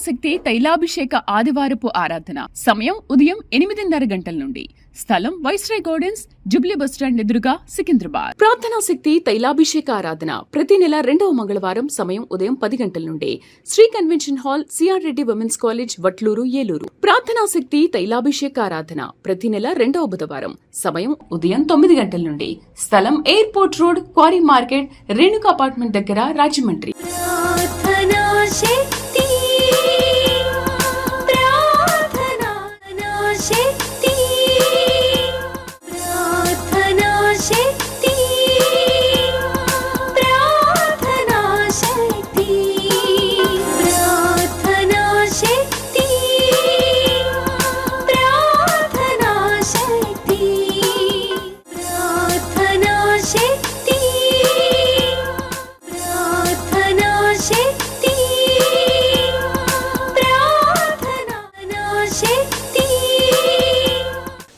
శక్తి తైలాభిషేక ఆదివారపు ఆరాధన. సమయం ఉదయం 8:30 గంటల నుండి. స్థలం వైస్రాయ్ గార్డెన్స్, జుబ్లీ బస్టాండ్ ఎదురుగా, సికింద్రాబాద్. ప్రార్థనా శక్తి తైలాభిషేక ఆరాధన ప్రతి నెల 2వ మంగళవారం. సమయం ఉదయం 10 గంటల నుండి. Shri convention hall, CR Reddy women's college, Vatluru, Eluru. ప్రార్థనా శక్తి తైలాభిషేక ఆరాధన ప్రతి నెల 2వ బుధవారం. సమయం ఉదయం 9 గంటల నుండి. స్థలం airport road, quarry market, Renuka apartment దగ్గర, రాజమండ్రి.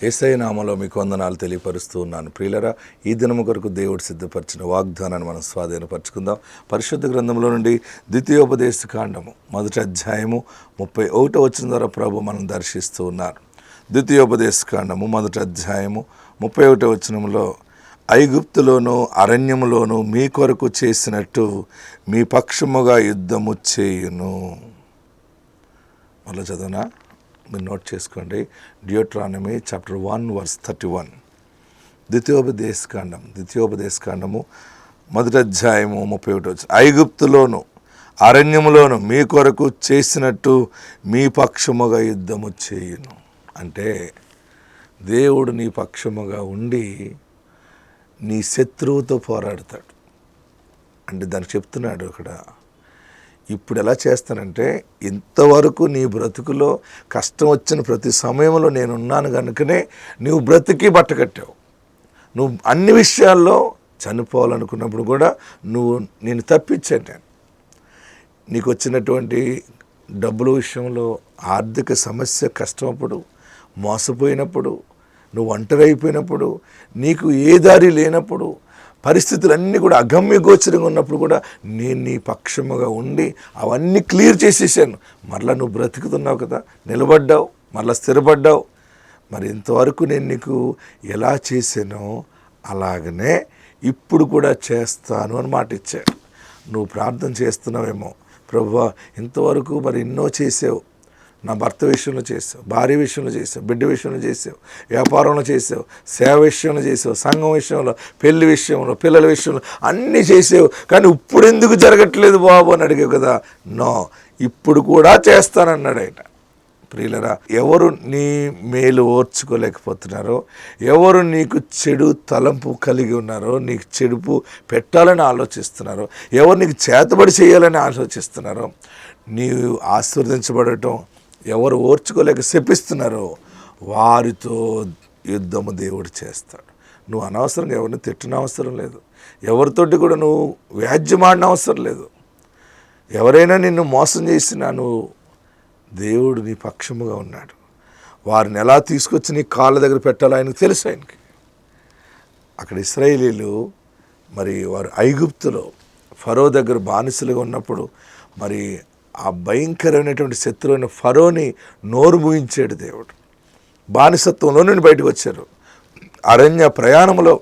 యేసయ్య నామములో మీకు వందనాలు తెలియపరుస్తూ ఉన్నాను. ప్రియులరా, ఈ దినము కొరకు దేవుడు సిద్ధపరిచిన వాగ్దానాన్ని మనం స్వాధీనపరచుకుందాం. పరిశుద్ధ గ్రంథంలో నుండి ద్వితీయోపదేశ కాండము 1వ అధ్యాయము 31వ వచనం ద్వారా ప్రభు మనం దర్శిస్తూ ఉన్నారు. ద్వితీయోపదేశ కాండము 1వ అధ్యాయము 31వ వచనంలో, ఐగుప్తులోను అరణ్యములోను మీ కొరకు చేసినట్టు మీ పక్షముగా యుద్ధము చేయును. మళ్ళీ చదవనా? మీరు నోట్ చేసుకోండి. Deuteronomy chapter 1 verse 31. ద్వితీయోపదేశ కాండము 1వ అధ్యాయము 31. ఐగుప్తులోను అరణ్యములోను మీ కొరకు చేసినట్టు మీ పక్షముగా యుద్ధము చేయును. అంటే దేవుడు నీ పక్షముగా ఉండి నీ శత్రువుతో పోరాడతాడు. అంటే దానికి చెప్తున్నాడు అక్కడ, ఇప్పుడు ఎలా చేస్తానంటే, ఇంతవరకు నీ బ్రతుకులో కష్టం వచ్చిన ప్రతి సమయంలో నేనున్నాను కనుకనే నువ్వు బ్రతికి బట్టకట్టావు. నువ్వు అన్ని విషయాల్లో చనిపోవాలనుకున్నప్పుడు కూడా నేను తప్పించాను. నేను నీకు వచ్చినటువంటి డబ్బుల విషయంలో, ఆర్థిక సమస్య కష్టమప్పుడు, మోసపోయినప్పుడు, నువ్వు ఒంటరి అయిపోయినప్పుడు, నీకు ఏ దారి లేనప్పుడు, పరిస్థితులన్నీ కూడా అగమ్య గోచరంగా ఉన్నప్పుడు కూడా నేను నీ పక్షముగా ఉండి అవన్నీ క్లియర్ చేసేసాను. మరలా నువ్వు బ్రతుకుతున్నావు కదా, నిలబడ్డావు, మరలా స్థిరపడ్డావు. మరి ఇంతవరకు నేను నీకు ఎలా చేశానో అలాగనే ఇప్పుడు కూడా చేస్తాను అని మాట ఇచ్చాడు. నువ్వు ప్రార్థన చేస్తున్నావేమో, ప్రభువా ఇంతవరకు మరి ఎన్నో చేసావు, నా భర్త విషయంలో చేసావు, భార్య విషయంలో చేసావు, బిడ్డ విషయంలో చేసావు, వ్యాపారంలో చేసావు, సేవ విషయంలో చేసావు, సంఘం విషయంలో, పెళ్లి విషయంలో, పిల్లల విషయంలో అన్నీ చేసావు. కానీ ఇప్పుడు ఎందుకు జరగట్లేదు బాబు అని అడిగావు కదా. నో, ఇప్పుడు కూడా చేస్తానన్నాడు ఆయన. ప్రియులరా, ఎవరు నీ మేలు ఓర్చుకోలేకపోతున్నారో, ఎవరు నీకు చెడు తలంపు కలిగి ఉన్నారో, నీకు చెడుపు పెట్టాలని ఆలోచిస్తున్నారో, ఎవరు నీకు చేతబడి చేయాలని ఆలోచిస్తున్నారో, నీవు ఆశీర్వదించబడటం ఎవరు ఓర్చుకోలేక శపిస్తున్నారో వారితో యుద్ధము దేవుడు చేస్తాడు. నువ్వు అనవసరంగా ఎవరిని తిట్టిన అవసరం లేదు, ఎవరితోటి కూడా నువ్వు వ్యాజ్యమాడిన అవసరం లేదు. ఎవరైనా నిన్ను మోసం చేసినా దేవుడు నీ పక్షముగా ఉన్నాడు. వారిని ఎలా తీసుకొచ్చి నీ కాళ్ళ దగ్గర పెట్టాలో ఆయనకు తెలుసు. ఆయనకి అక్కడ ఇశ్రాయేలీలు మరి వారు ఐగుప్తులో ఫరో దగ్గర బానిసలుగా ఉన్నప్పుడు మరి ఆ భయంకరమైనటువంటి శత్రువైన ఫరోని నోరు ముగించాడు దేవుడు. బానిసత్వంలో నుండి బయటకు వచ్చారు. అరణ్య ప్రయాణంలో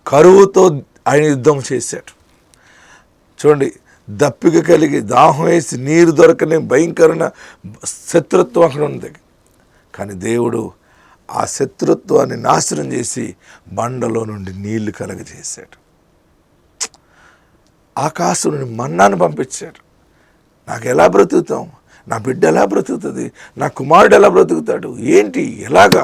కరువుతో ఆయన యుద్ధం చేశాడు. చూడండి, దప్పిక కలిగి దాహం వేసి నీరు దొరకని భయంకరమైన శత్రుత్వం అక్కడ ఉంది. కానీ దేవుడు ఆ శత్రుత్వాన్ని నాశనం చేసి బండలో నుండి నీళ్లు కలగజేశాడు. ఆకాశం నుండి మన్నాను పంపించాడు. నాకు ఎలా బ్రతుకుతాం, నా బిడ్డ ఎలా బ్రతుకుతుంది, నా కుమారుడు ఎలా బ్రతుకుతాడు, ఏంటి ఎలాగా?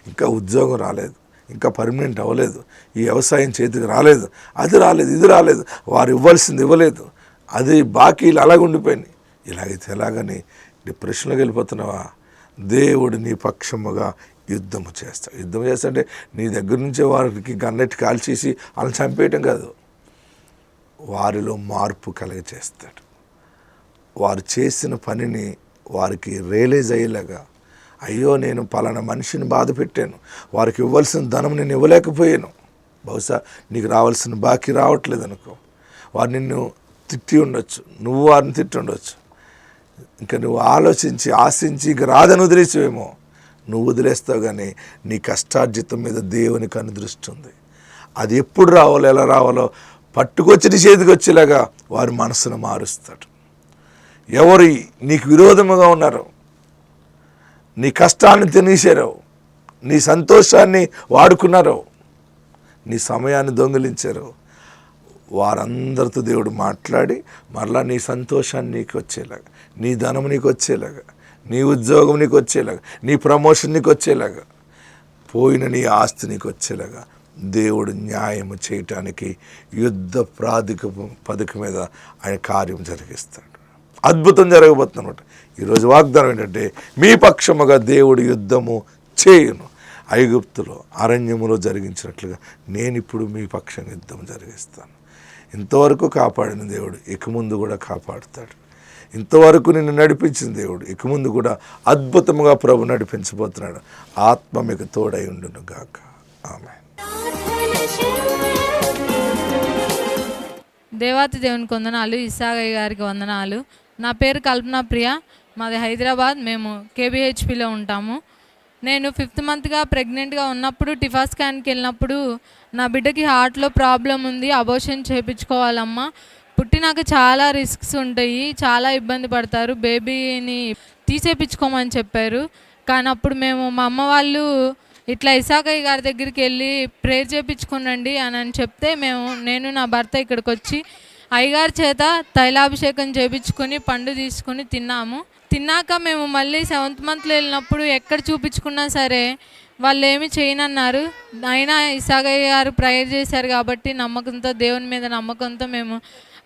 ఇంకా ఉద్యోగం రాలేదు, ఇంకా పర్మనెంట్ అవ్వలేదు, ఈ వ్యవసాయం చేతికి రాలేదు, అది రాలేదు, ఇది రాలేదు, వారు ఇవ్వాల్సింది ఇవ్వలేదు, అది బాకీలు అలాగ ఉండిపోయినాయి. ఇలాగైతే ఎలాగని డిప్రెషన్లోకి వెళ్ళిపోతున్నావా? దేవుడు నీ పక్షముగా యుద్ధము చేస్తాడు. యుద్ధం చేస్తాడంటే నీ దగ్గర నుంచే వారికి గన్నెట్టి కాల్చేసి వాళ్ళని చంపేయటం కాదు, వారిలో మార్పు కలగచేస్తాడు. వారు చేసిన పనిని వారికి రియలైజ్ అయ్యేలాగా, అయ్యో నేను పలానా మనిషిని బాధ పెట్టాను, వారికి ఇవ్వాల్సిన ధనం నేను ఇవ్వలేకపోయాను, బహుశా నీకు రావాల్సిన బాకీ రావట్లేదు అనుకో, వారు నిన్ను తిట్టి ఉండొచ్చు, నువ్వు వారిని తిట్టి ఉండొచ్చు. ఇంకా నువ్వు ఆలోచించి ఆశించి ఇంక రాదని వదిలేసావేమో. నువ్వు వదిలేస్తావు, కానీ నీ కష్టార్జితం మీద దేవునికి అనుదృష్టి ఉంది. అది ఎప్పుడు రావాలో ఎలా రావాలో పట్టుకొచ్చి నీ చేతికి వచ్చేలాగా వారి మనసును మారుస్తాడు. ఎవరు నీకు విరోధముగా ఉన్నారో, నీ కష్టాన్ని తినేశారో, నీ సంతోషాన్ని వాడుకున్నారో, నీ సమయాన్ని దొంగిలించారో, వారందరితో దేవుడు మాట్లాడి మరలా నీ సంతోషాన్ని నీకు వచ్చేలాగా, నీ ధనం నీకు వచ్చేలాగా, నీ ఉద్యోగం నీకు వచ్చేలాగా, నీ ప్రమోషన్ నీకు వచ్చేలాగా, పోయిన నీ ఆస్తి నీకు వచ్చేలాగా దేవుడు న్యాయం చేయటానికి యుద్ధ పథకం మీద ఆయన కార్యం జరిగిస్తాడు. అద్భుతం జరగబోతుంది అన్నమాట. ఈరోజు వాగ్దానం ఏంటంటే, మీ పక్షముగా దేవుడు యుద్ధము చేయును. ఐగుప్తులో అరణ్యములో జరిగించినట్లుగా నేను ఇప్పుడు మీ పక్షంగా యుద్ధం జరిగిస్తాను. ఇంతవరకు కాపాడిన దేవుడు ఇక ముందు కూడా కాపాడుతాడు. ఇంతవరకు నిన్ను నడిపించిన దేవుడు ఇక ముందు కూడా అద్భుతముగా ప్రభు నడిపించబోతున్నాడు. ఆత్మ మీకు తోడై ఉండును గాక. ఆమేన్. దేవాతి దేవునికి వందనాలు, ఇస్సాగయ్య గారికి వందనాలు. నా పేరు కల్పన ప్రియ, మాది హైదరాబాద్. మేము కేబిహెచ్పిలో ఉంటాము. నేను 5th మంత్గా ప్రెగ్నెంట్గా ఉన్నప్పుడు టిఫా స్కాన్కి వెళ్ళినప్పుడు నా బిడ్డకి హార్ట్లో ప్రాబ్లం ఉంది, అబోర్షన్ చేయించుకోవాలమ్మా, పుట్టినాక చాలా రిస్క్స్ ఉంటాయి, చాలా ఇబ్బంది పడతారు, బేబీని తీసేపించుకోమని చెప్పారు. కానీ అప్పుడు మేము మా అమ్మ వాళ్ళు ఇట్లా ఇస్సాకయ్య గారి దగ్గరికి వెళ్ళి ప్రేయర్ చేయించుకునండి అని చెప్తే నేను నా భర్త ఇక్కడికి వచ్చి అయ్యగారి చేత తైలాభిషేకం చేయించుకొని పండు తీసుకుని తిన్నాక మేము మళ్ళీ 7th మంత్లో వెళ్ళినప్పుడు ఎక్కడ చూపించుకున్నా సరే వాళ్ళు ఏమి చేయనన్నారు. అయినా ఇస్సాకయ్య గారు ప్రేయర్ చేశారు కాబట్టి నమ్మకంతో, దేవుని మీద నమ్మకంతో మేము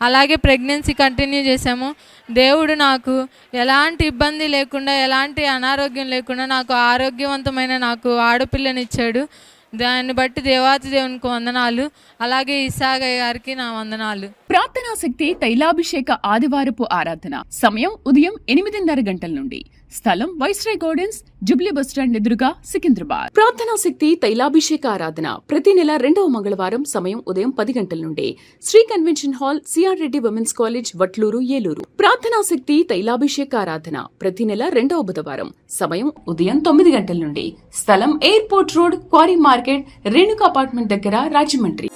అలాగే ప్రెగ్నెన్సీ కంటిన్యూ చేసాము. దేవుడు నాకు ఎలాంటి ఇబ్బంది లేకుండా, ఎలాంటి అనారోగ్యం లేకుండా నాకు ఆరోగ్యవంతమైన నాకు ఆడపిల్లనిచ్చాడు. దాన్ని బట్టి దేవాతి దేవునికి వందనాలు. అలాగే ఇస్సాకయ్య గారికి నా వందనాలు. ప్రార్థనా శక్తి తైలాభిషేక ఆదివారపు ఆరాధన సమయం ఉదయం 8:30 గంటల నుండి. స్థలం వైస్రాయ్ గార్డెన్స్, జుబ్లీ బస్టాండ్ ఎదురుగా, సికింద్రాబాద్. ప్రార్థనా శక్తి తైలాభిషేక ఆరాధన ప్రతి నెల 2వ మంగళవారం సమయం ఉదయం 10 గంటల నుండి. Shri convention hall, CR Reddy women's college, Vatluru, Eluru. ప్రార్థనా శక్తి తైలాభిషేక ఆరాధన ప్రతి నెల 2వ బుధవారం సమయం ఉదయం 9 గంటల నుండి. స్థలం airport road, quarry market, Renuka apartment దగ్గర, రాజమండ్రి.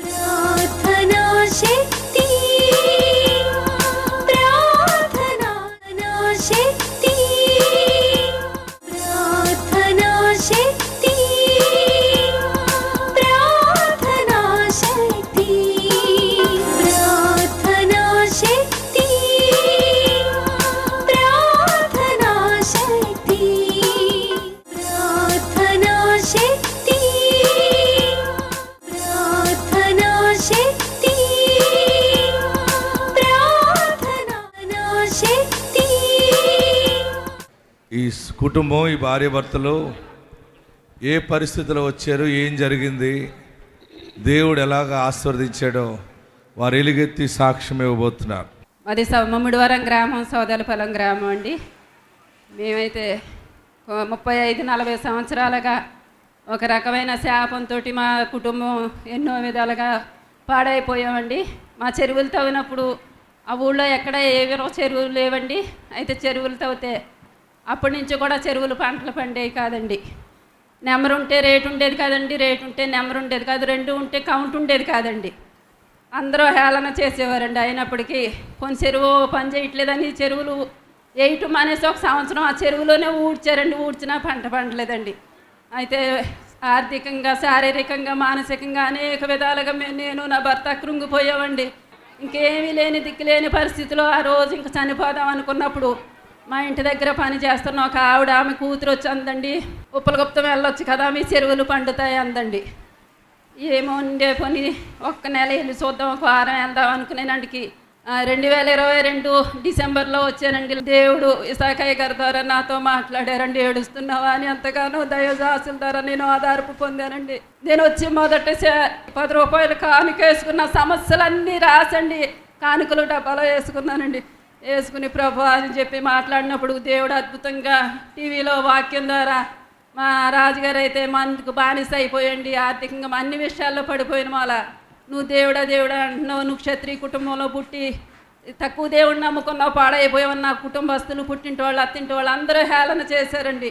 ఈ కుటుంబం, ఈ భార్య భర్తలు ఏ పరిస్థితిలో వచ్చారు, ఏం జరిగింది, దేవుడు ఎలాగ ఆశీర్వదించాడో వారు ఎలుగెత్తి సాక్ష్యం ఇవ్వబోతున్నారు. అది మమ్మిడివరం గ్రామం, సోదలపల్లం గ్రామం అండి. మేమైతే 35-40 సంవత్సరాలుగా ఒక రకమైన శాపంతో మా కుటుంబం ఎన్నో విధాలుగా పాడైపోయామండి. మా చెరువులు తవ్వినప్పుడు ఆ ఊళ్ళో ఎక్కడ ఏవో చెరువులు లేవండి. అయితే చెరువులు తవ్వితే అప్పటి నుంచి కూడా చెరువులు పంటలు పండేవి కాదండి. నెంబర్ ఉంటే రేటు ఉండేది కాదండి, రేటు ఉంటే నెంబర్ ఉండేది కాదు, 2 ఉంటే కౌంట్ ఉండేది కాదండి. అందరూ హేళన చేసేవారండి. అయినప్పటికీ కొన్ని చెరువు పని చేయట్లేదని చెరువులు వేయటం అనేసి 1 సంవత్సరం ఆ చెరువులోనే ఊడ్చారండి. ఊడ్చినా పంట పండలేదండి. అయితే ఆర్థికంగా, శారీరకంగా, మానసికంగా అనేక విధాలుగా నేను నా భర్త కృంగిపోయామండి. ఇంకేమీ లేని దిక్కులేని పరిస్థితిలో ఆ రోజు ఇంక చనిపోదాం అనుకున్నప్పుడు మా ఇంటి దగ్గర పని చేస్తున్న ఒక ఆవిడ, ఆమె కూతురు వచ్చి అందండి, ఉప్పలగుప్తం వెళ్ళొచ్చు కదా, మీ చెరువులు పండుతాయి అందండి. ఏమో ఉండే పని 1 నెల వెళ్ళి చూద్దాం, 1 వారం వెళ్దాం అనుకునేనండికి 2022 డిసెంబర్లో వచ్చానండి. దేవుడు ఇస్సాకయ్య గారి ద్వారా నాతో మాట్లాడారండి. ఏడుస్తున్నావా అని ఎంతగానో దైవదాసుల ద్వారా నేను ఆధారపు పొందానండి. నేను వచ్చి మొదట 10 రూపాయలు కానుక వేసుకున్న, సమస్యలన్నీ రాసండి కానుకలు డబ్బాలో వేసుకున్నానండి. వేసుకుని ప్రభు అని చెప్పి మాట్లాడినప్పుడు దేవుడు అద్భుతంగా టీవీలో వాక్యం ద్వారా మా రాజుగారు అయితే మందుకు బానిస అయిపోయండి, ఆర్థికంగా అన్ని విషయాల్లో పడిపోయిన వాళ్ళ, నువ్వు దేవుడా దేవుడా అంటున్నావు, నువ్వు క్షత్రియ కుటుంబంలో పుట్టి తక్కువ దేవుడిని నమ్ముకున్నావు, పాడైపోయావు, నా కుటుంబస్తులు, పుట్టింటి వాళ్ళు, అత్తింటి వాళ్ళు అందరూ హేళన చేశారండి.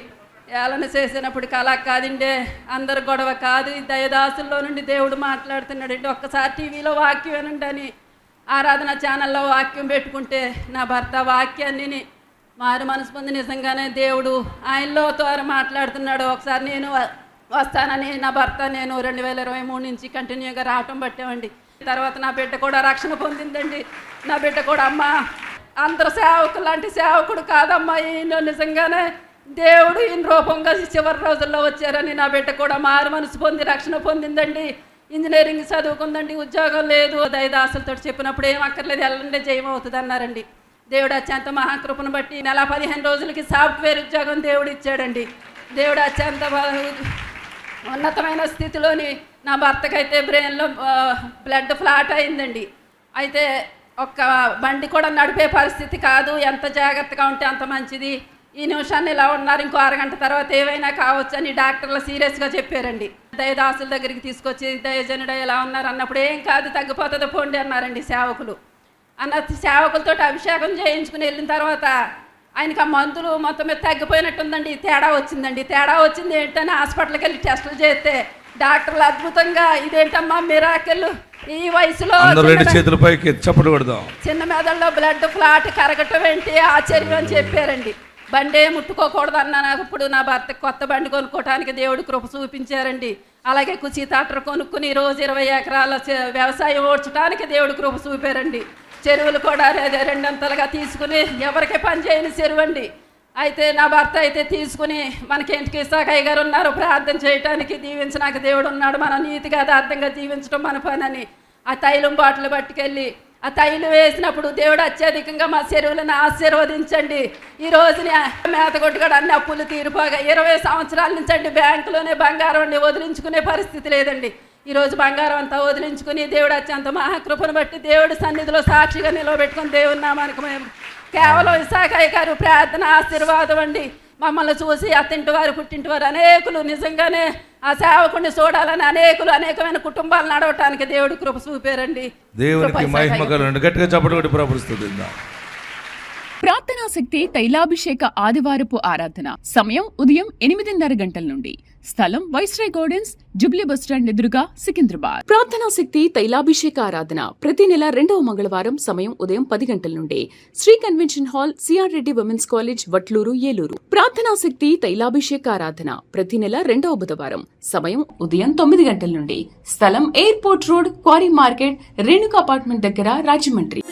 హేళన చేసినప్పటికి అలా కాదండి, అందరు గొడవ కాదు, ఈ దయదాసుల్లో నుండి దేవుడు మాట్లాడుతున్నాడండి. ఒక్కసారి టీవీలో వాక్యం వినండి అని ఆరాధన ఛానల్లో వాక్యం పెట్టుకుంటే నా భర్త వాక్యాన్ని మారు మనసు పొంది నిజంగానే దేవుడు ఆయనలో ద్వారా మాట్లాడుతున్నాడు. ఒకసారి నేను వస్తానని నా భర్త నేను 2023 నుంచి కంటిన్యూగా రావటం పట్టామండి. తర్వాత నా బిడ్డ కూడా రక్షణ పొందిందండి. నా బిడ్డ కూడా అమ్మ అందరు సేవకులు లాంటి సేవకుడు కాదమ్మా, ఈయన నిజంగానే దేవుడు ఈయన రూపంగా చివరి రోజుల్లో వచ్చారని నా బిడ్డ కూడా మారు మనసు పొంది రక్షణ పొందిందండి. ఇంజనీరింగ్ చదువుకుందండి, ఉద్యోగం లేదు. దైదాసులతో చెప్పినప్పుడు ఏం అక్కర్లేదు, వెళ్ళండి జయం అవుతుంది అన్నారండి. దేవుడు అత్యంత మహాకృపను బట్టి నెల 15 రోజులకి సాఫ్ట్వేర్ ఉద్యోగం దేవుడు ఇచ్చాడండి. దేవుడు అత్యంత ఉన్నతమైన స్థితిలోని నా భర్తకైతే బ్రెయిన్లో బ్లడ్ ఫ్లాట్ అయిందండి. అయితే ఒక్క బండి కూడా నడిపే పరిస్థితి కాదు, ఎంత జాగ్రత్తగా ఉంటే అంత మంచిది, ఈ నిమిషాన్ని ఇలా ఉన్నారు, ఇంకో అరగంట తర్వాత ఏవైనా కావచ్చు అని డాక్టర్లు సీరియస్గా చెప్పారండి. దయదాసుల దగ్గరికి తీసుకొచ్చి దయజనుడ ఎలా ఉన్నారు అన్నప్పుడు ఏం కాదు తగ్గిపోతుంది పోండి అన్నారండి సేవకులు. సేవకులతో అభిషేకం చేయించుకుని వెళ్ళిన తర్వాత ఆయనకి ఆ మందులు మొత్తం మీద తగ్గిపోయినట్టుందండి. తేడా వచ్చిందండి. తేడా వచ్చింది ఏంటని హాస్పిటల్కి వెళ్ళి టెస్టులు చేస్తే డాక్టర్లు అద్భుతంగా ఇదేంటమ్మా మిరాకిల్, ఈ వయసులో చిన్న మెదడులో బ్లడ్ ఫ్లాట్ కరగటం ఏంటి ఆశ్చర్యం అని చెప్పారండి. బండే ముట్టుకోకూడదు అన్నప్పుడు నా భర్త కొత్త బండి కొనుక్కోవడానికి దేవుడు కృప చూపించారండి. అలాగే కుర్చీ తాటరు కొనుక్కుని రోజు 20 ఎకరాల వ్యవసాయం ఓడ్చడానికి దేవుడు కృప చూపారండి. చెరువులు కూడా 2 అంతలుగా తీసుకుని ఎవరికి పని చేయని చెరువు అండి. అయితే నా భర్త అయితే తీసుకుని మనకి ఇంటికి ఇసాకయ్య గారు ఉన్నారు ప్రార్థన చేయడానికి, దీవించడానికి దేవుడు ఉన్నాడు, మనం నీతిగా యథార్థంగా జీవించడం మన పని అని ఆ తైలం బాటలు పట్టుకెళ్ళి ఆ తైలు వేసినప్పుడు దేవుడు అత్యధికంగా మా చెరువులను ఆశీర్వదించండి. ఈ రోజుని మేత కొట్టుకోవడం అన్ని అప్పులు తీరిపోగా 20 సంవత్సరాల నుంచి అండి బ్యాంకులోనే బంగారం వదిలించుకునే పరిస్థితి లేదండి. ఈరోజు బంగారం అంతా వదిలించుకుని దేవుడు అత్యంత మహాకృపను బట్టి దేవుడి సన్నిధిలో సాక్షిగా నిలవబెట్టుకుని దేవుని నామానికి మేము కేవలం ఇసాకయ్య గారు ప్రార్థన ఆశీర్వాదం అండి. మమ్మల్ని చూసి అత్తింటి వారు పుట్టింటి వారు అనేకులు నిజంగానే ఆ సేవకుడిని చూడాలని అనేకమైన కుటుంబాలు నడవటానికి దేవుడు కృప చూపారండి. దేవునికి మహిమ కలుగును. గట్టిగా చప్పట్లు కొట్టి ప్రార్థనా శక్తి తైలాభిషేక ఆదివారపు ఆరాధన సమయం ఉదయం 8:30 గంటల నుండి. స్థలం వైస్రాయ్ గార్డెన్స్, జుబ్లీ బస్టాండ్ ఎదురుగా, సికింద్రాబాద్. ప్రార్థనా శక్తి తైలాభిషేక ఆరాధన ప్రతి నెల 2వ మంగళవారం సమయం ఉదయం 10 గంటల నుండి. Shri convention hall, CR Reddy women's college, Vatluru, Eluru. ప్రార్థనా శక్తి తైలాభిషేక ఆరాధన ప్రతి నెల 2వ బుధవారం సమయం ఉదయం 9 గంటల నుండి. స్థలం airport road, quarry market, Renuka apartment దగ్గర, రాజమండ్రి.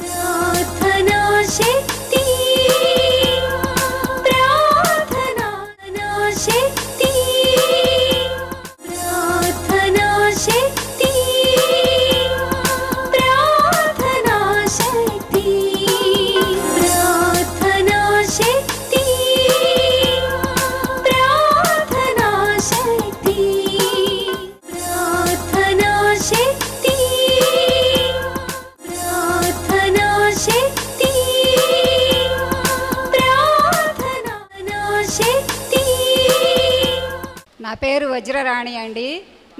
నా పేరు వజ్రరాణి అండి.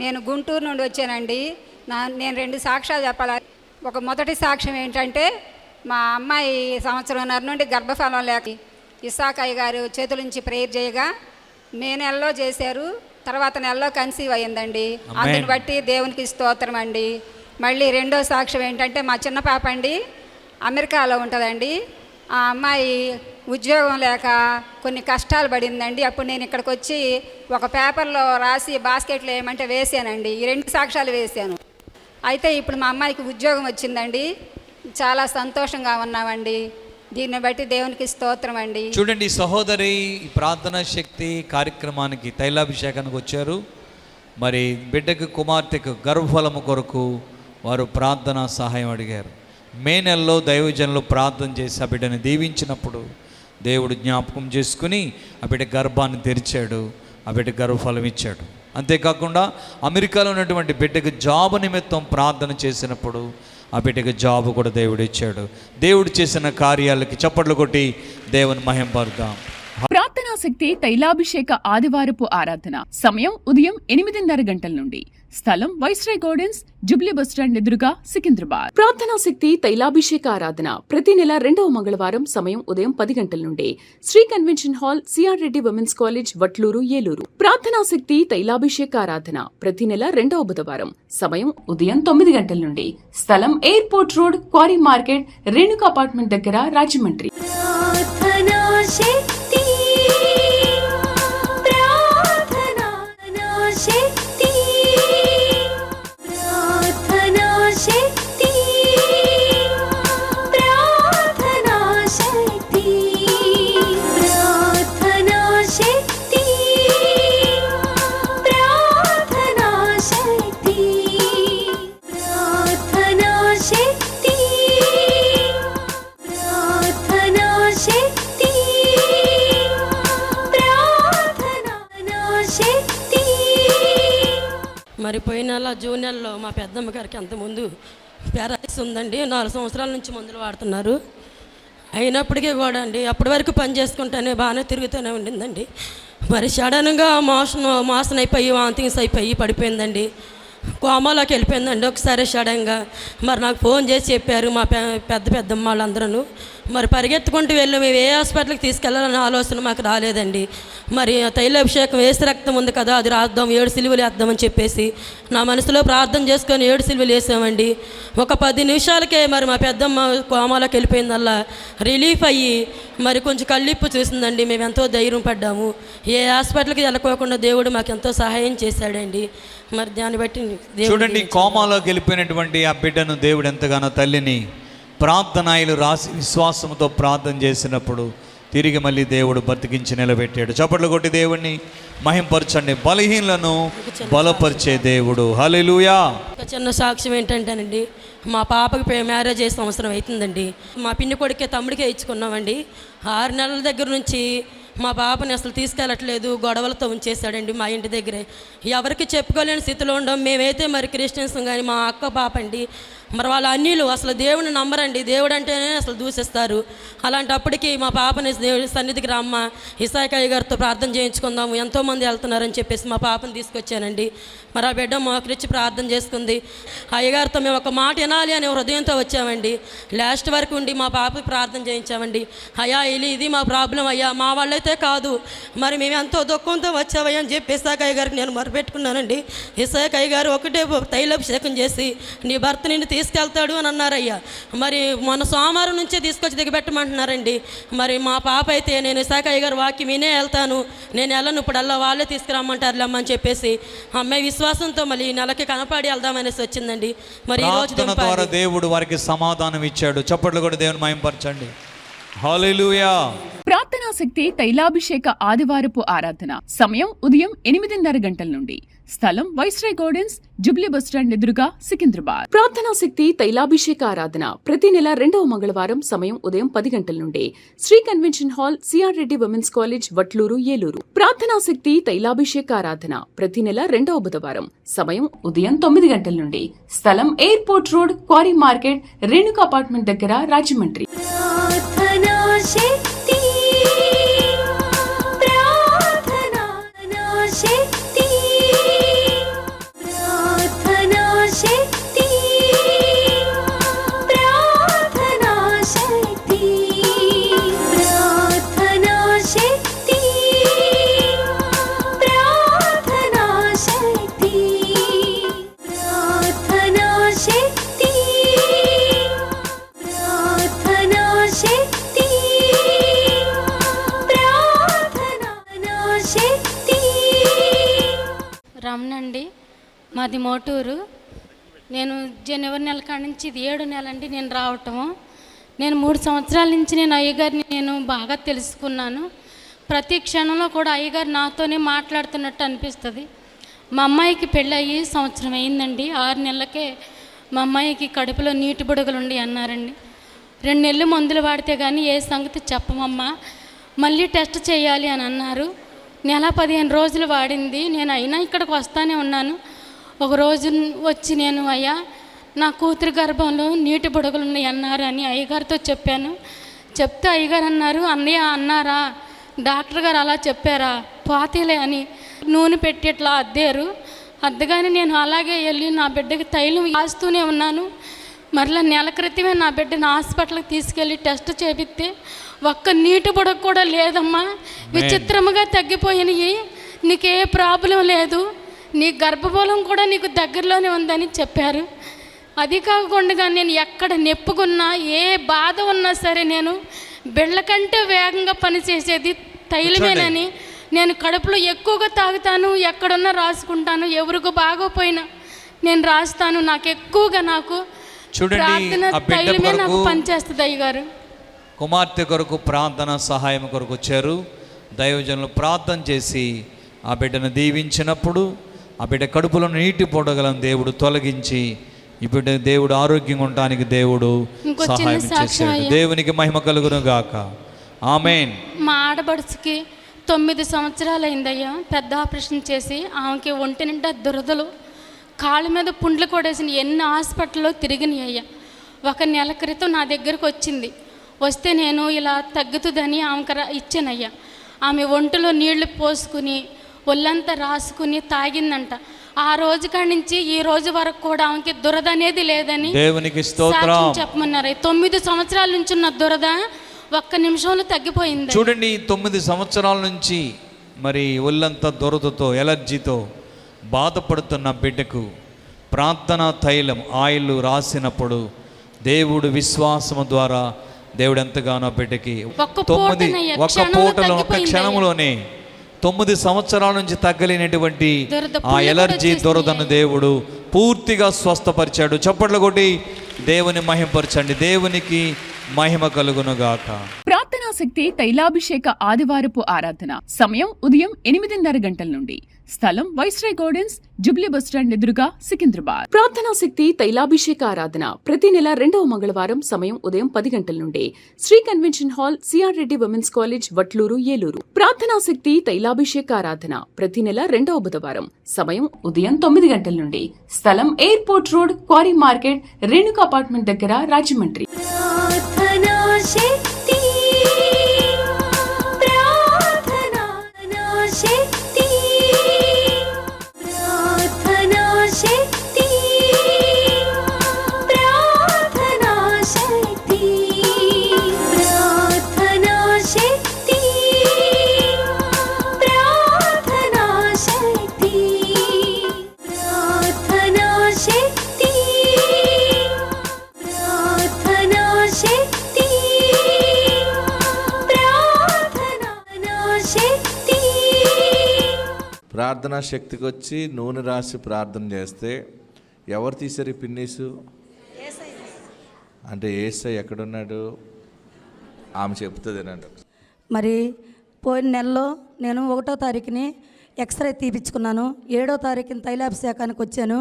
నేను గుంటూరు నుండి వచ్చానండి. నేను 2 సాక్ష్యాలు చెప్పాలి. ఒక మొదటి సాక్ష్యం ఏంటంటే, మా అమ్మాయి 1.5 సంవత్సరం నుండి గర్భఫలం లేక ఇసాకయ్య గారు చేతుల నుంచి ప్రేయర్ చేయగా మే నెలలో చేశారు, తర్వాత నెలలో కన్సీవ్ అయ్యిందండి. అందుని బట్టి దేవునికి స్తోత్రం అండి. మళ్ళీ రెండో సాక్ష్యం ఏంటంటే, మా చిన్న పాప అండి అమెరికాలో ఉంటుందండి. ఆ అమ్మాయి ఉద్యోగం లేక కొన్ని కష్టాలు పడిందండి. అప్పుడు నేను ఇక్కడికి వచ్చి ఒక పేపర్లో రాసి బాస్కెట్లో ఏమంటే వేసానండి. ఈ 2 సాక్ష్యాలు వేసాను. అయితే ఇప్పుడు మా అమ్మాయికి ఉద్యోగం వచ్చిందండి. చాలా సంతోషంగా ఉన్నామండి. దీన్ని బట్టి దేవునికి స్తోత్రం అండి. చూడండి, సహోదరి ఈ ప్రార్థనా శక్తి కార్యక్రమానికి తైలాభిషేకానికి వచ్చారు. మరి బిడ్డకు కుమార్తెకు గర్భఫలము కొరకు వారు ప్రార్థనా సహాయం అడిగారు. మే నెలలో దైవజనులు ప్రార్థన చేసి ఆ బిడ్డని దీవించినప్పుడు దేవుడు జ్ఞాపకం చేసుకుని ఆ బిడ్డ గర్భాన్ని తెరిచాడు, ఆ బిడ్డ గర్భఫలం ఇచ్చాడు. అంతేకాకుండా అమెరికాలో ఉన్నటువంటి బిడ్డకు జాబ్ నిమిత్తం ప్రార్థన చేసినప్పుడు ఆ బిడ్డకు జాబ్ కూడా దేవుడు ఇచ్చాడు. దేవుడు చేసిన కార్యాలకి చప్పట్లు కొట్టి దేవుని మహింపరుద్దాం. ప్రార్థనా శక్తి తైలాభిషేక ఆదివారపు ఆరాధన. సమయం ఉదయం 8:30 గంటల నుండి. స్థలం వైస్రాయ్ గార్డెన్స్, జుబ్లీ బస్టాండ్ ఎదురుగా, సికింద్రాబాద్. ప్రార్థనా శక్తి తైలాభిషేక ఆరాధన ప్రతి నెల 2వ మంగళవారం. సమయం ఉదయం 10 గంటల నుండి. Shri convention hall, CR Reddy women's college, Vatluru, Eluru. ప్రార్థనా శక్తి తైలాభిషేక ఆరాధన ప్రతి నెల 2వ బుధవారం. సమయం ఉదయం 9 గంటల నుండి. స్థలం airport road, quarry market, Renuka apartment దగ్గర, రాజమండ్రి. మరి పోయిన నెల జూన్ నెలలో మా పెద్దమ్మ గారికి అంతకుముందు పారాలిసిస్ ఉందండి. 4 సంవత్సరాల నుంచి మందులు వాడుతున్నారు. అయినప్పటికీ కూడా అండి అప్పటి వరకు పని చేసుకుంటానే బాగానే తిరుగుతూనే ఉండిందండి. మరి సడన్గా మోషన్ అయిపోయి వాంతింగ్స్ అయిపోయి పడిపోయిందండి. కోమాలోకి వెళ్ళిపోయిందండి ఒకసారి సడన్గా. మరి నాకు ఫోన్ చేసి చెప్పారు మా పెద్దమ్మ వాళ్ళందరూ. మరి పరిగెత్తుకుంటూ వెళ్ళి మేము ఏ హాస్పిటల్కి తీసుకెళ్ళాలనే ఆలోచన మాకు రాలేదండి. మరి తైలాభిషేకం వేసి రక్తం ఉంది కదా, అది రాద్దాం, 7 సిలువలు వేద్దామని చెప్పేసి నా మనసులో ప్రార్థన చేసుకొని 7 సిలువలు వేసామండి. ఒక 10 నిమిషాలకే మరి మా పెద్దమ్మ కోమాలోకి వెళ్ళిపోయిందల్లా రిలీఫ్ అయ్యి మరి కొంచెం కళ్ళిప్పు చూసిందండి. మేము ఎంతో ధైర్యం పడ్డాము. ఏ హాస్పిటల్కి వెళ్ళకోకుండా దేవుడు మాకు ఎంతో సహాయం చేశాడండి. మరి దాన్ని బట్టి చూడండి, కోమాలోకి వెళ్ళిపోయినటువంటి ఆ బిడ్డను దేవుడు ఎంతగానో, తల్లిని ప్రార్థనాయలు రాసి విశ్వాసంతో ప్రార్థన చేసినప్పుడు తిరిగి మళ్ళీ దేవుడు బతికించి నిలబెట్టాడు. చప్పట్లు కొట్టి దేవుడిని మహింపరచండి. బలహీనలను బలపరిచే దేవుడు. హల్లెలూయా. ఒక చిన్న సాక్ష్యం ఏంటంటేనండి, మా పాపకి మ్యారేజ్ చేసిన సంవత్సరం అవుతుందండి. మా పిన్ని కొడుకే తమ్ముడికే ఇచ్చుకున్నామండి. 6 నెలల దగ్గర నుంచి మా పాపని అసలు తీసుకెళ్ళట్లేదు, గొడవలతో ఉంచేశాడండి మా ఇంటి దగ్గరే. ఎవరికి చెప్పుకోలేని స్థితిలో ఉండడం. మేమైతే మరి క్రిస్టియన్స్ కానీ మా అక్క పాప అండి, మరి వాళ్ళ అన్యులు అసలు దేవుని నమ్మరండి. దేవుడు అంటేనే అసలు దూషిస్తారు. అలాంటప్పటికీ మా పాపని దేవుడి సన్నిధికి రమ్మ, ఇసాకయ్య గారితో ప్రార్థన చేయించుకుందాము, ఎంతోమంది వెళ్తున్నారని చెప్పేసి మా పాపని తీసుకొచ్చానండి. మరి ఆ బిడ్డ మోకరించి ప్రార్థన చేసుకుంది. అయ్యగారితో మేము ఒక మాట వినాలి అనే హృదయంతో వచ్చామండి. లాస్ట్ వరకు ఉండి మా పాపకి ప్రార్థన చేయించామండి. అయ్యా ఇది మా ప్రాబ్లం అయ్యా, మా వాళ్ళైతే కాదు, మరి మేము ఎంతో దుఃఖంతో వచ్చావయ్యా అని చెప్పి ఇసాకయ్య గారికి నేను మొరపెట్టుకున్నానండి. ఇసాకయ్య గారు ఒకటే తైలాభిషేకం చేసి నీ భర్త నిన్ను తీసుకెళ్తాడు అని అన్నారయ్యా. మరి మొన్న సోమవారం నుంచే తీసుకొచ్చి దిగబెట్టమంటున్నారండి. మరి మా పాప అయితే నేను ఇసాకయ్య గారు వాక్యం వినే వెళ్తాను, నేను వెళ్ళను, ఇప్పుడు అలా వాళ్ళే తీసుకురమ్మంటారు లేమ్మని చెప్పేసి అమ్మాయి విశ్వాసంతో మళ్ళీ ఈ నెలకి కనపడి వెళ్దామనేసి వచ్చిందండి. మరి ఈ రోజు ద్వారా దేవుడు వారికి సమాధానం ఇచ్చాడు. చప్పట్లు కూడా దేవుని మహింపరచండి. హల్లెలూయా. ప్రార్థనా శక్తి తైలాభిషేక ఆదివారపు ఆరాధన. సమయం ఉదయం 8:30 గంటల నుండి. స్థలం వైస్రాయ్ గార్డెన్స్, జుబ్లీ బస్టాండ్ ఎదురుగా, సికింద్రాబాద్. ప్రార్థనా శక్తి తైలాభిషేక ఆరాధన ప్రతి నెల 2వ మంగళవారం. సమయం ఉదయం 10 గంటల నుండి. Shri convention hall, CR Reddy women's college, Vatluru, Eluru. ప్రార్థనా శక్తి తైలాభిషేక ఆరాధన ప్రతి నెల 2వ బుధవారం. సమయం ఉదయం 9 గంటల నుండి. స్థలం airport road, quarry market, Renuka apartment దగ్గర, రాజమండ్రి. రమణండి, మాది మోటూరు. నేను జనవరి నెల కాడి నుంచి ఇది 7వ నెల అండి నేను రావటము. నేను 3 సంవత్సరాల నుంచి నేను అయ్యగారిని నేను బాగా తెలుసుకున్నాను. ప్రతి క్షణంలో కూడా అయ్యగారు నాతోనే మాట్లాడుతున్నట్టు అనిపిస్తుంది. మా అమ్మాయికి పెళ్ళయి సంవత్సరం అయిందండి. 6 నెలలకే మా అమ్మాయికి కడుపులో నీటి బుడగలుండి అన్నారండి. 2 నెలలు మందులు వాడితే కానీ ఏ సంగతి చెప్పమమ్మా, మళ్ళీ టెస్ట్ చేయాలి అని అన్నారు. నెల 15 రోజులు వాడింది. నేను అయినా ఇక్కడికి వస్తానే ఉన్నాను. ఒక రోజు వచ్చి నేను అయ్యా నా కూతురు గర్భంలో నీటి బుడగలు ఉన్నాయి అన్నారు అని అయ్యగారితో చెప్పాను. చెప్తే అయ్యగారు అన్నారు, అన్నయ్య అన్నారా, డాక్టర్ గారు అలా చెప్పారా, పోతేలే అని నూనె పెట్టి ఇట్లా అద్దారు. అద్దగానే నేను అలాగే వెళ్ళి నా బిడ్డకి తైలం రాస్తూనే ఉన్నాను. మరలా నెల క్రితమే నా బిడ్డని హాస్పిటల్కి తీసుకెళ్ళి టెస్ట్ చేపిస్తే ఒక్క నీటి బుడక కూడా లేదమ్మా, విచిత్రముగా తగ్గిపోయినాయి, నీకే ప్రాబ్లం లేదు, నీ గర్భఫలం కూడా నీకు దగ్గరలోనే ఉందని చెప్పారు. అది కాకుండా నేను ఎక్కడ నెప్పుకున్నా, ఏ బాధ ఉన్నా సరే నేను బిళ్ళ కంటే వేగంగా పనిచేసేది తైలమేనని నేను కడుపులో ఎక్కువగా తాగుతాను, ఎక్కడున్నా రాసుకుంటాను, ఎవరికి బాగోపోయినా నేను రాస్తాను. నాకు ఎక్కువగా నాకు ప్రార్థన తైలమే నాకు పనిచేస్తుంది. అయ్యగారు కుమార్తె కొరకు ప్రార్థన సహాయం కొరకు వచ్చారు. దైవజనులు ప్రార్థన చేసి ఆ బిడ్డను దీవించినప్పుడు ఆ బిడ్డ కడుపులో నీటి పొడగలను దేవుడు తొలగించి ఈ బిడ్డ దేవుడు ఆరోగ్యంగా ఉండటానికి దేవుడు సహాయం చేశాడు. దేవునికి మహిమ కలుగును గాక. ఆమేన్. మా ఆడబడుచుకి 9 సంవత్సరాలు అయిందయ్యా, పెద్ద ఆపరేషన్ చేసి ఆమెకి ఒంటి నిండా దురదలు, కాళ్ళ మీద పుండ్లు కొడేసిన, ఎన్ని హాస్పిటల్లో తిరిగినాయి అయ్యా. 1 నెల క్రితం నా దగ్గరకు వచ్చింది. వస్తే నేను ఇలా తగ్గుతుందని ఆమెకు ఇచ్చానయ్యా. ఆమె ఒంటిలో నీళ్లు పోసుకుని ఒళ్ళంతా రాసుకుని తాగిందంట. ఆ రోజు కాడి నుంచి ఈ రోజు వరకు కూడా ఆమెకి దురద అనేది లేదని దేవునికి స్తోత్రం చెప్పమన్నారు. 9 సంవత్సరాల నుంచి ఉన్న దురద 1 నిమిషంలో తగ్గిపోయింది. చూడండి, 9 సంవత్సరాల నుంచి మరి ఒళ్ళంతా దురదతో ఎలర్జీతో బాధపడుతున్న బిడ్డకు ప్రార్థనా తైలం ఆయిల్ రాసినప్పుడు దేవుడు విశ్వాసము ద్వారా దేవుడు ఎంతగానో బిడ్డకి ఒక్క పూటలో ఒక్క క్షణంలోనే 9 సంవత్సరాల నుంచి తగ్గలేనటువంటి ఆ ఎలర్జీ దురదను దేవుడు పూర్తిగా స్వస్థపరిచాడు. చప్పట్లు కొట్టి దేవుని మహిమపరచండి. దేవునికి మహిమ కలుగునుగాక. ప్రార్థనా శక్తి తైలాభిషేక ఆదివారపు ఆరాధన సమయం ఉదయం 8:30 గంటల నుండి. స్థలం వైస్రాయ్ గార్డెన్స్, జుబ్లీ బస్టాండ్ ఎదురుగా, సికింద్రాబాద్. ప్రార్థనా శక్తి తైలాభిషేక ఆరాధన ప్రతి నెల 2వ మంగళవారం సమయం ఉదయం 10 గంటల నుండి. Shri convention hall, CR Reddy women's college, Vatluru, Eluru. ప్రార్థనా శక్తి తైలాభిషేక ఆరాధన ప్రతి నెల 2వ బుధవారం సమయం ఉదయం 9 గంటల నుండి. స్థలం airport road, quarry market, Renuka apartment దగ్గర, రాజమండ్రి. ప్రార్థనా శక్తికి వచ్చి నూనె రాసి ప్రార్థన చేస్తే ఎవరు తీశారు ఈ పిన్నీసు? అంటే యేసయ్య ఎక్కడున్నాడు? ఆమె చెప్తుందేనండి. మరి పోయిన నెలలో నేను 1వ తారీఖుని ఎక్స్రే తీపించుకున్నాను. 7వ తారీఖున తైలాభిషేకానికి వచ్చాను.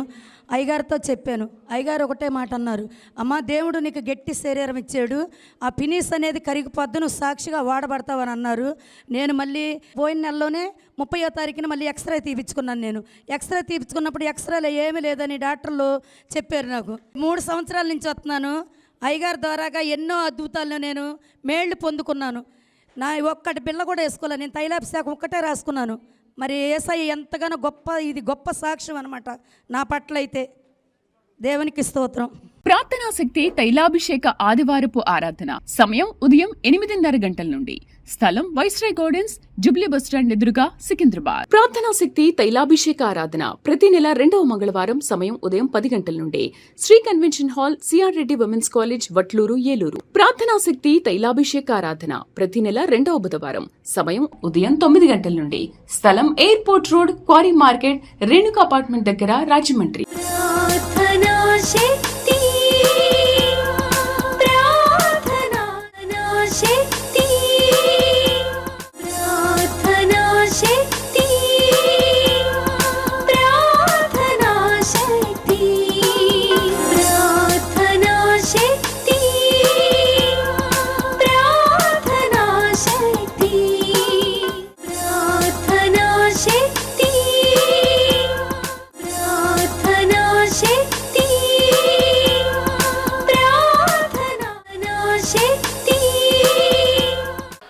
అయ్యగారితో చెప్పాను. అయ్యగారు ఒకటే మాట అన్నారు, అమ్మ దేవుడు నీకు గట్టి శరీరం ఇచ్చాడు, ఆ పినీస్ అనేది కరిగిపోద్దు, నువ్వు సాక్షిగా వాడబడతావని అన్నారు. నేను మళ్ళీ పోయిన నెలలోనే 30వ తారీఖున మళ్ళీ ఎక్స్రే తీపించుకున్నాను. నేను ఎక్స్రే తీపించుకున్నప్పుడు ఎక్స్రేలో ఏమీ లేదని డాక్టర్లు చెప్పారు. నాకు 3 సంవత్సరాల నుంచి వస్తున్నాను. అయ్యగారి ద్వారాగా ఎన్నో అద్భుతాలను నేను మేళ్ళు పొందుకున్నాను. నా ఒక్కటి బిళ్ళ కూడా వేసుకోలేదు. నేను తైలాభిషేకం ఒక్కటే రాసుకున్నాను. మరి యేసయ్య ఎంతగానో ఇది గొప్ప సాక్ష్యం అనమాట నా పట్ల. అయితే దేవునికి స్తోత్రం. ప్రార్థనా శక్తి తైలాభిషేక ఆదివారపు ఆరాధన సమయం ఉదయం 8:30 గంటల నుండి. స్థలం వైస్రాయ్ గార్డెన్స్, జుబ్లీ బస్టాండ్ ఎదురుగా, సికింద్రాబాద్. ప్రార్థనా శక్తి తైలాభిషేక ఆరాధన ప్రతి నెల 2వ మంగళవారం సమయం ఉదయం 10 గంటల నుండి. Shri convention hall, CR Reddy women's college, Vatluru, Eluru. ప్రార్థనా శక్తి తైలాభిషేక ఆరాధన ప్రతి నెల 2వ బుధవారం సమయం ఉదయం 9 గంటల నుండి. స్థలం airport road, quarry market, Renuka apartment దగ్గర, రాజమండ్రి.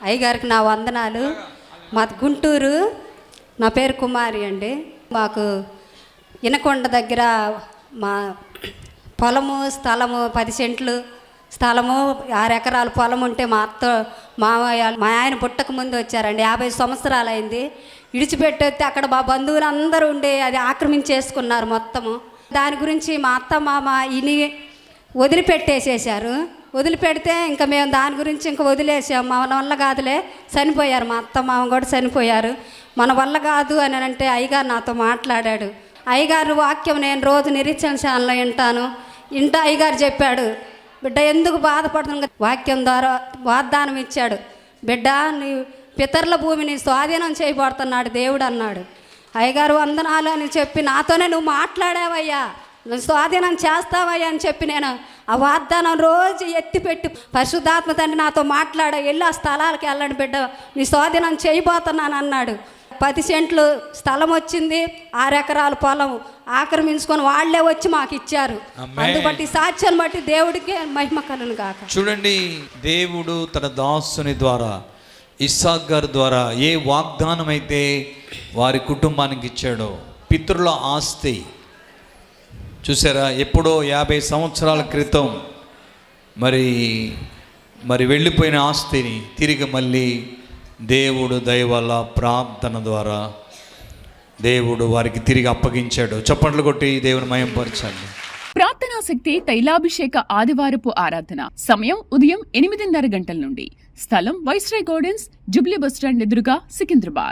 అయ్యగారికి నా వందనాలు. మాది గుంటూరు. నా పేరు కుమారి అండి. మాకు ఇనకొండ దగ్గర మా స్థలము 10 సెంట్లు స్థలము, 6 ఎకరాల పొలం ఉంటే మా మామయ్య మా ఆయన పుట్టక ముందు వచ్చారండి. 50 సంవత్సరాలు అయింది. విడిచిపెట్టేస్తే అక్కడ మా బంధువులు అందరూ ఉండి అది ఆక్రమించేసుకున్నారు మొత్తము. దాని గురించి మా అత్త మామ ఇని వదిలిపెట్టేసేసారు. వదిలిపెడితే ఇంకా మేము దాని గురించి ఇంకా వదిలేసాం. మన వల్ల కాదులే, చనిపోయారు. మా అత్త మామ కూడా చనిపోయారు. మన వల్ల కాదు అని అంటే అయ్యగారు నాతో మాట్లాడాడు. అయ్యగారు వాక్యం నేను రోజు నిరీక్షణ ఛానల్లో వింటాను. అయ్యగారు చెప్పాడు, బిడ్డ ఎందుకు బాధపడుతుంది, వాక్యం ద్వారా వాగ్దానం ఇచ్చాడు. బిడ్డ నీ పితరుల భూమిని స్వాధీనం చేయబడుతున్నాడు దేవుడు అన్నాడు. అయ్యగారు వందనాలు అని చెప్పి నాతోనే నువ్వు మాట్లాడావయ్యా, నువ్వు స్వాధీనం చేస్తావయ్యా అని చెప్పి నేను ఆ వాగ్దానం రోజు ఎత్తిపెట్టి పరిశుద్ధాత్మ తండ్రి నాతో మాట్లాడా, వెళ్ళి ఆ స్థలాలకు వెళ్ళండి బిడ్డ, నీ స్వాధీనం చేయబోతున్నాను అన్నాడు. 10 సెంట్లు స్థలం వచ్చింది, 6 ఎకరాల పొలం ఆక్రమించుకొని వాళ్ళే వచ్చి మాకు ఇచ్చారు. అందుబట్టి సాక్ష్యాన్ని బట్టి దేవుడికి మహిమ కలుగును గాక. చూడండి, దేవుడు తన దాసుని ద్వారా ఇస్సాక్ గారి ద్వారా ఏ వాగ్దానం అయితే వారి కుటుంబానికి ఇచ్చాడో, పితరుల ఆస్తి చూసారా, ఎప్పుడో 50 సంవత్సరాల క్రితం మరి వెళ్ళిపోయిన ఆస్తిని తిరిగి మళ్ళీ దేవుడు దయ వల్ల ప్రార్థన ద్వారా దేవుడు వారికి తిరిగి అప్పగించాడు. చప్పట్లు కొట్టి దేవుని మహిమపరచండి. ప్రార్థనా శక్తి తైలాభిషేక ఆదివారపు ఆరాధన. సమయం ఉదయం 8:30 గంటల నుండి. స్థలం వైస్రాయ్ గార్డెన్స్, జూబ్లీ బస్టాండ్ ఎదురుగా, సికింద్రాబాద్.